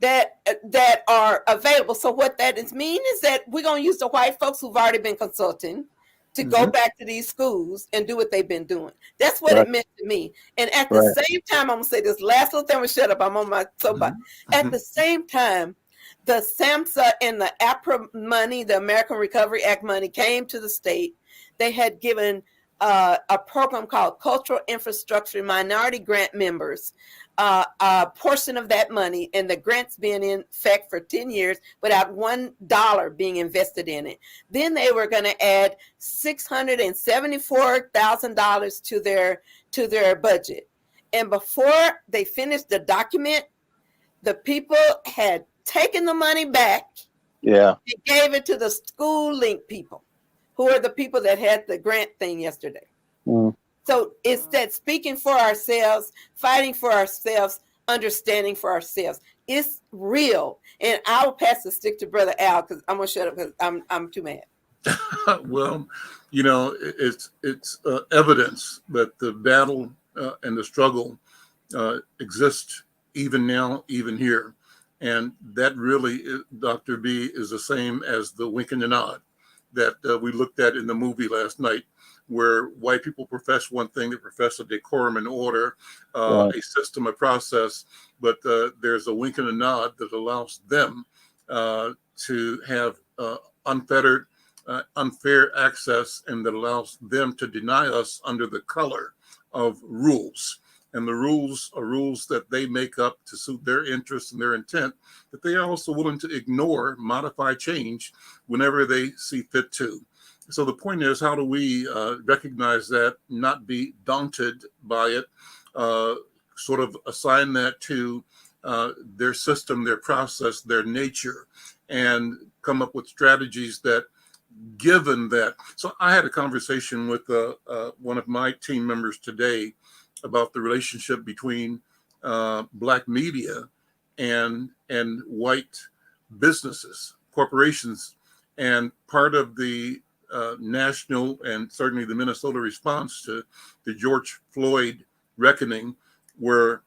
that that are available. So what that is mean is that we're going to use the white folks who've already been consulting to go back to these schools and do what they've been doing. That's what it meant to me. And at the same time, I'm going to say this last little thing. I'm going to shut up. I'm on my soapbox. At the same time, the SAMHSA and the APRA money, the American Recovery Act money, came to the state. They had given a program called Cultural Infrastructure Minority Grant Members a portion of that money, and the grants being in effect for 10 years without $1 being invested in it. Then they were going to add $674,000 to their budget. And before they finished the document, the people had taken the money back. Yeah. They gave it to the school link people, who are the people that had the grant thing yesterday. So it's that speaking for ourselves, fighting for ourselves, understanding for ourselves. It's real. And I'll pass the stick to Brother Al, because I'm going to shut up because I'm too mad. Well, it's evidence that the battle and the struggle exist even now, even here. And that really, Dr. B, is the same as the wink and the nod that we looked at in the movie last night, where white people profess one thing, they profess a decorum and order, a system, a process, but there's a wink and a nod that allows them to have unfettered, unfair access, and that allows them to deny us under the color of rules. And the rules are rules that they make up to suit their interests and their intent, that they are also willing to ignore, modify, change whenever they see fit to. So the point is, how do we recognize that, not be daunted by it, sort of assign that to their system, their process, their nature, and come up with strategies that, given that. So I had a conversation with one of my team members today about the relationship between Black media and white businesses, corporations, and part of the national and certainly the Minnesota response to the George Floyd reckoning was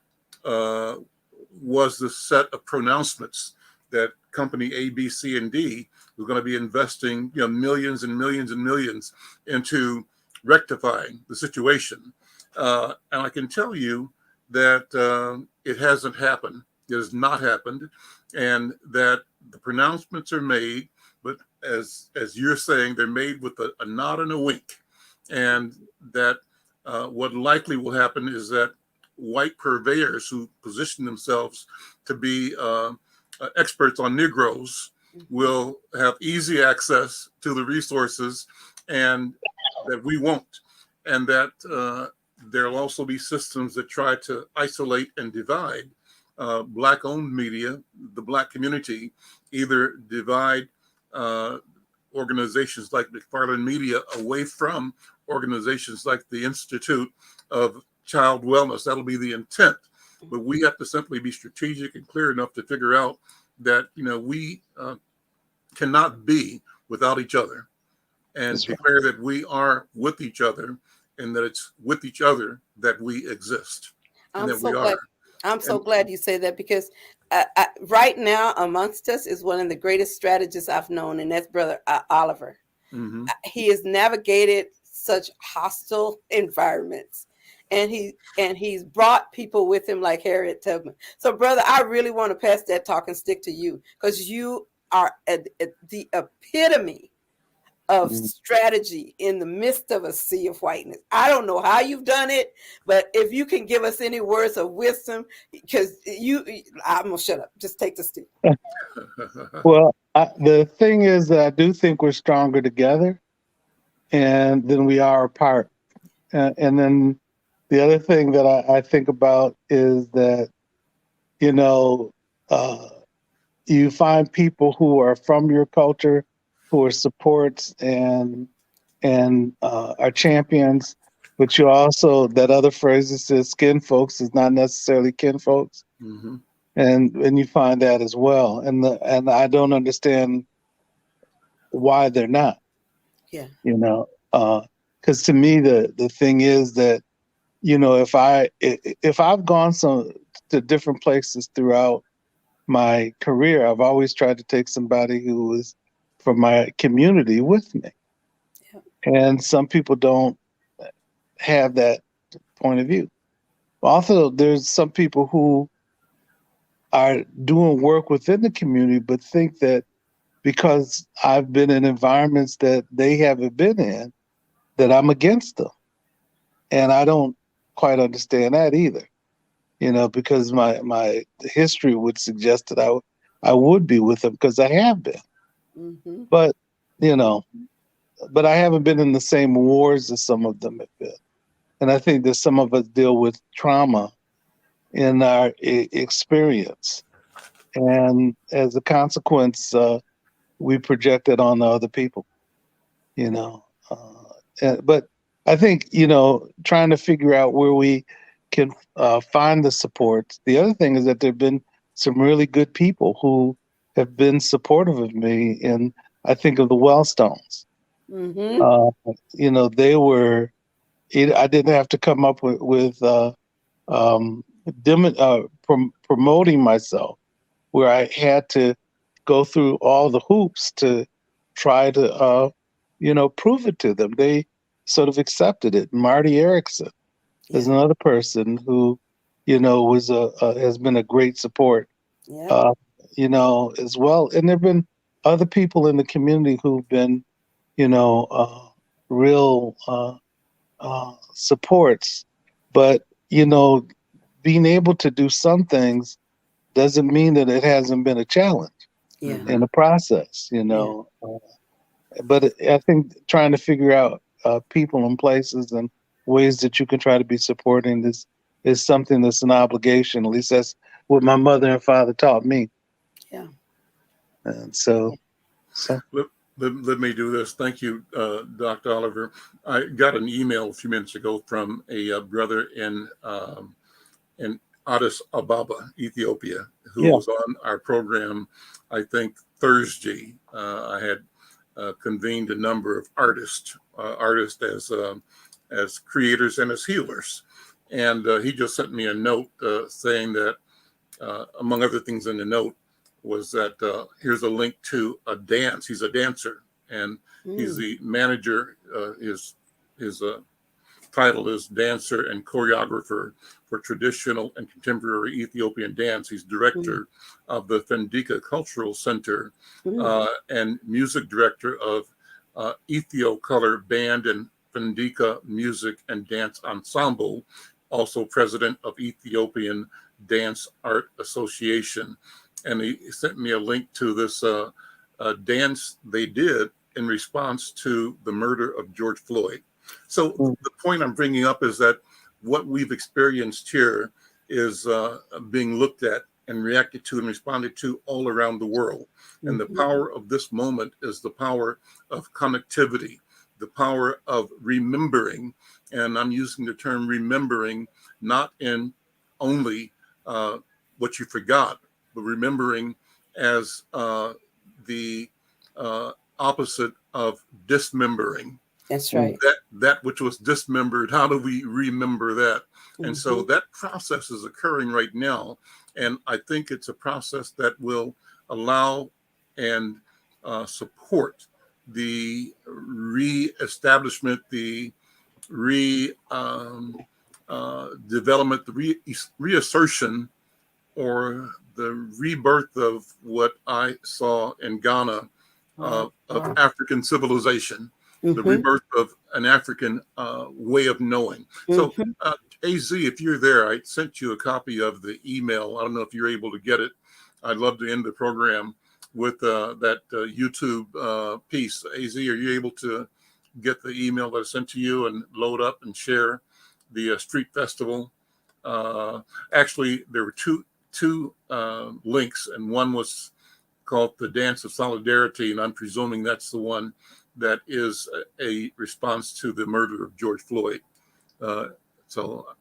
the set of pronouncements that company A, B, C, and D was going to be investing millions and millions and millions into rectifying the situation. And I can tell you that it hasn't happened. It has not happened, and that the pronouncements are made, but as you're saying, they're made with a nod and a wink, and that what likely will happen is that white purveyors who position themselves to be experts on Negroes will have easy access to the resources, and that we won't, and that there'll also be systems that try to isolate and divide Black-owned media, the Black community, either divide organizations like McFarlane Media away from organizations like the Institute of Child Wellness. That'll be the intent. But we have to simply be strategic and clear enough to figure out that we cannot be without each other, and declare that we are with each other, and that it's with each other that we exist, and that we are. I'm so glad you say that, because right now amongst us is one of the greatest strategists I've known, and that's Brother Oliver. He has navigated such hostile environments, and he's brought people with him like Harriet Tubman. So, brother, I really want to pass that talking stick to you, because you are at the epitome of strategy in the midst of a sea of whiteness. I don't know how you've done it, but if you can give us any words of wisdom, because I'm gonna shut up. Just take the stick. Well, the thing is that I do think we're stronger together, and than we are apart. And then the other thing that I think about is that, you find people who are from your culture, who are supports and are champions, but you also, that other phrase that says skin folks is not necessarily kin folks. And you find that as well. And I don't understand why they're not. Yeah. Because to me, the thing is that, if I've gone to different places throughout my career, I've always tried to take somebody who was from my community with me. Yeah. And some people don't have that point of view. Also, there's some people who are doing work within the community, but think that because I've been in environments that they haven't been in, that I'm against them. And I don't quite understand that either, because my history would suggest that I would be with them because I have been. Mm-hmm. But, you know, but I haven't been in the same wars as some of them have been. And I think that some of us deal with trauma in our experience. And as a consequence, we project it on the other people, you know. But I think, trying to figure out where we can find the support. The other thing is that there have been some really good people who have been supportive of me. And I think of the Wellstones. Mm-hmm. They were, I didn't have to come up with um, promoting myself, where I had to go through all the hoops to try to, prove it to them. They sort of accepted it. Marty Erickson is Yeah. another person who, was has been a great support, Yeah. uh, as well. And there've been other people in the community who've been, real supports. But being able to do some things doesn't mean that it hasn't been a challenge Yeah. in the process, Yeah. But I think trying to figure out people and places and ways that you can try to be supporting this is something that's an obligation. At least that's what my mother and father taught me. Yeah. And so Let me do this. Thank you, Dr. Oliver. I got an email a few minutes ago from a brother in Addis Ababa, Ethiopia, who yeah, was on our program, I think Thursday. I had convened a number of artists as creators and as healers, and he just sent me a note saying that, among other things in the note, was that here's a link to a dance. He's a dancer, and he's Mm. the manager. His title is dancer and choreographer for traditional and contemporary Ethiopian dance. He's Mm. director of the Fendika Cultural Center Mm. and music director of Ethio Color Band and Fendika Music and Dance Ensemble, also president of Ethiopian Dance Art Association. And he sent me a link to this dance they did in response to the murder of George Floyd. So the point I'm bringing up is that what we've experienced here is being looked at and reacted to and responded to all around the world. And the Mhm. power of this moment is the power of connectivity, the power of remembering. And I'm using the term remembering not in only what you forgot, but remembering as the opposite of dismembering. That's right. That which was dismembered, how do we remember that? And so Mhm. that process is occurring right now. And I think it's a process that will allow and support the re-establishment, the development, the reassertion or the rebirth of what I saw in Ghana of African civilization, the Mhm. rebirth of an African way of knowing. So, Mhm. AZ, if you're there, I sent you a copy of the email. I don't know if you're able to get it. I'd love to end the program with that YouTube piece. AZ, are you able to get the email that I sent to you and load up and share the street festival? Actually, there were two links, and one was called the Dance of Solidarity, and I'm presuming that's the one that is a response to the murder of George Floyd. So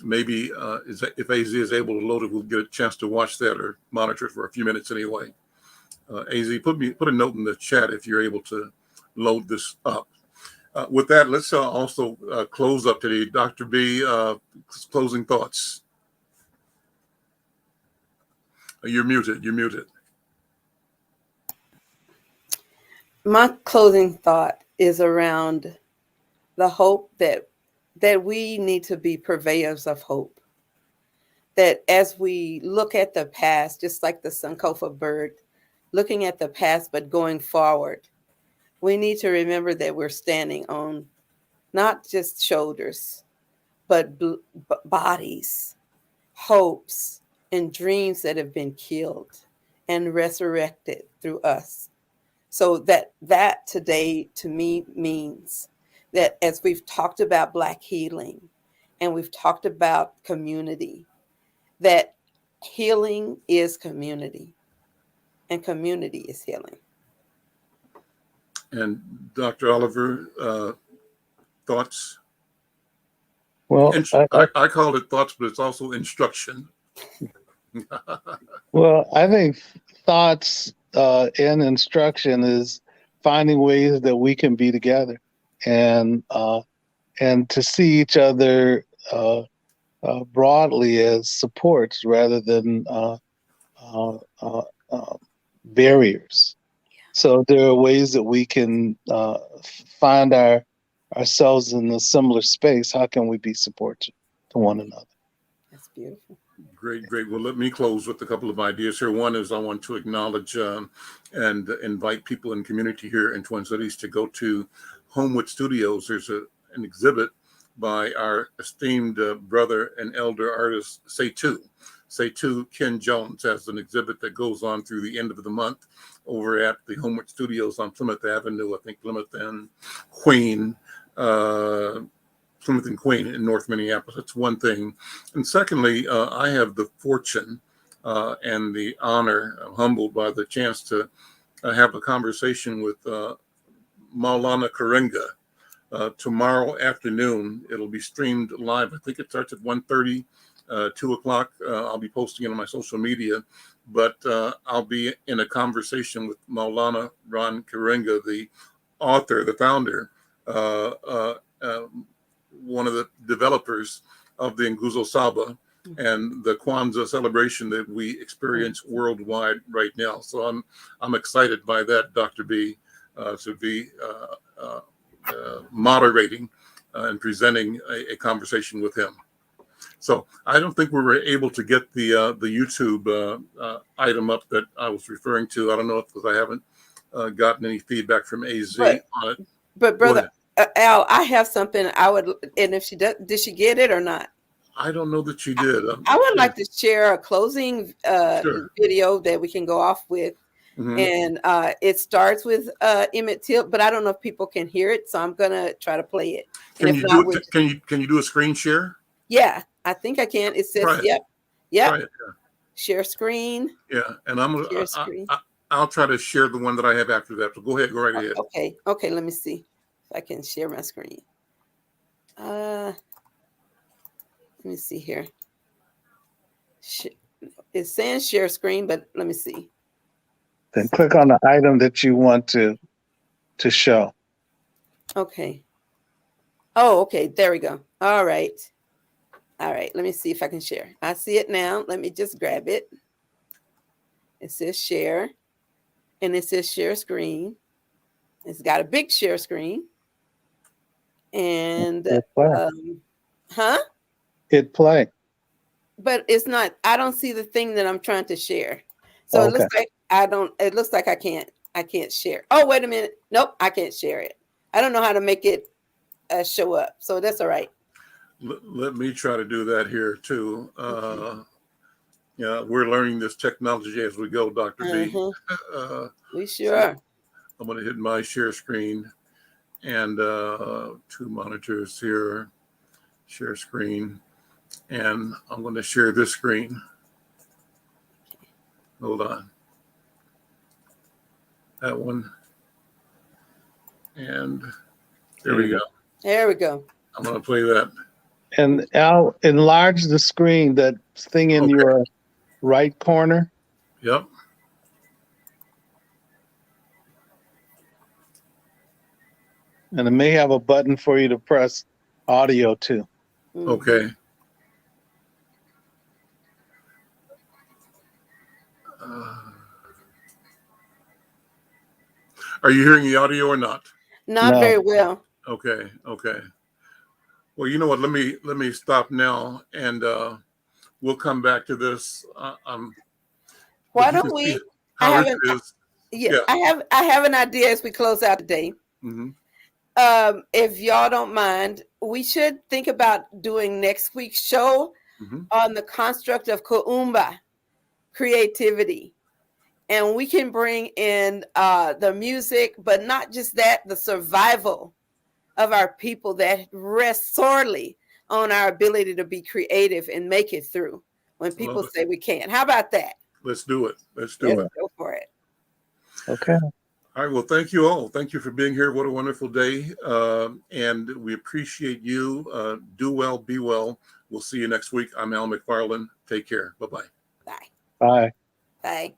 maybe if AZ is able to load it, we'll get a chance to watch that or monitor it for a few minutes anyway. AZ, put a note in the chat if you're able to load this up. With that, let's also close up today. Dr. B, closing thoughts. You're muted. You're muted. My closing thought is around the hope that we need to be purveyors of hope. That as we look at the past, just like the Sankofa bird, looking at the past but going forward, we need to remember that we're standing on not just shoulders, but bodies, hopes, and dreams that have been killed and resurrected through us. So that today to me means that as we've talked about Black healing and we've talked about community, that healing is community and community is healing. And Dr. Oliver, thoughts? Well, I call it thoughts, but it's also instruction. I think thoughts and instruction is finding ways that we can be together and to see each other broadly as supports rather than barriers. So there are ways that we can find ourselves in a similar space. How can we be support to one another? That's beautiful. Great, great. Well, let me close with a couple of ideas here. One is I want to acknowledge and invite people in community here in Twin Cities to go to Homewood Studios. There's an exhibit by our esteemed brother and elder artist, Setu Ken Jones, has an exhibit that goes on through the end of the month over at the Homewood Studios on Plymouth Avenue, I think Plymouth and Queen, in North Minneapolis. That's one thing. And secondly, I have the fortune and the honor, I'm humbled by the chance to have a conversation with Maulana Karenga tomorrow afternoon. It'll be streamed live. I think it starts at 1:30, 2 o'clock. I'll be posting it on my social media, but I'll be in a conversation with Maulana Ran Karenga, the author, the founder, one of the developers of the Nguzo Saba and the Kwanzaa celebration that we experience worldwide right now. So I'm excited by that, Dr. B, to be moderating and presenting a conversation with him. So I don't think we were able to get the YouTube item up that I was referring to. I don't know if because I haven't gotten any feedback from AZ on it. But brother Al, I have something I would, and if she does, did she get it or not? I don't know that she did. I would like to share a closing Sure. video that we can go off with. And it starts with Emmett Till, but I don't know if people can hear it, so I'm gonna try to play it. Can you do a screen share? Yeah, I think I can. It says, yep. Right, yeah. Share screen. Yeah, and I'll try to share the one that I have after that. So go ahead, go right ahead. Okay. Let me see if I can share my screen. Let me see here. It's saying share screen, but let me see. Then click on the item that you want to show. Okay. Oh, okay. There we go. All right. Let me see if I can share. I see it now. Let me just grab it. It says share. And it says share screen. It's got a big share screen. And Hit play. But it's not, I don't see the thing that I'm trying to share. So It looks like I can't share. Oh, wait a minute. Nope, I can't share it. I don't know how to make it show up. So that's all right. Let me try to do that here too. Yeah, we're learning this technology as we go, Dr. B. We sure are. I'm going to hit my share screen and 2 monitors here, share screen, and I'm going to share this screen. Hold on. That one. And there we go. There we go. I'm going to play that. And Al, enlarge the screen, that thing in your right corner. Yep. And it may have a button for you to press audio too. Okay. Are you hearing the audio or not? Not No. very well. Okay. Okay. Well, you know what? Let me stop now, and we'll come back to this. Why But you don't can see we? I how rich haven't. it is. Yeah, Yeah. I have an idea as we close out today. Hmm. If y'all don't mind, we should think about doing next week's show Hmm. on the construct of Kuumba creativity. And we can bring in the music, but not just that, the survival of our people that rests sorely on our ability to be creative and make it through when people say we can't. How about that? Let's do it. Let's do Let's it. go for it. Okay. All right. Well, thank you all. Thank you for being here. What a wonderful day. And we appreciate you. Do well, be well. We'll see you next week. I'm Al McFarlane. Take care. Bye-bye. Bye. Bye. Bye.